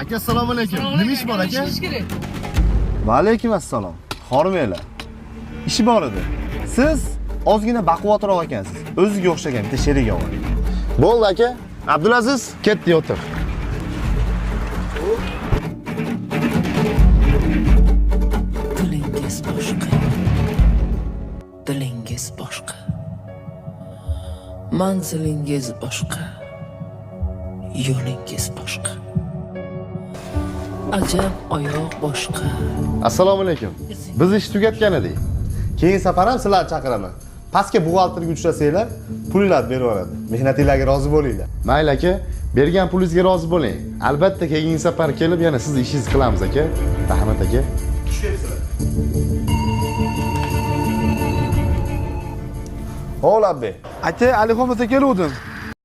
Aka assalomu alaykum. Nima ish bor aka? Va alaykum assalom. Hormanglar. Ishi bor edi. Siz ozgina baquvvatroq ekansiz. O'ziga o'xshagan bitta sherik oling. Bo'ldi aka. Abdulaziz, ketdi o'tir. Tilingiz boshqa. Dilingiz boshqa. Manzilingiz boshqa. Yo'lingiz boshqa. Ajab oyoq boshqa. Assalomu alaykum. Biz ish tugatgan edik. Keyin safar ham sizlarni chaqiraman. Pastga buxgalterga uchrasanglar, pullarni berib yuboradi. Mehnatingizga rozi bo'linglar. Mayli aka, bergan pulingizga rozi bo'ling. Albatta keyingi safar kelib yana siz ishingizni qilamiz aka. Rahmat aka. Tushayapsizlar. Ho'p, Abbey. Aka, Alixon aka keluvdim.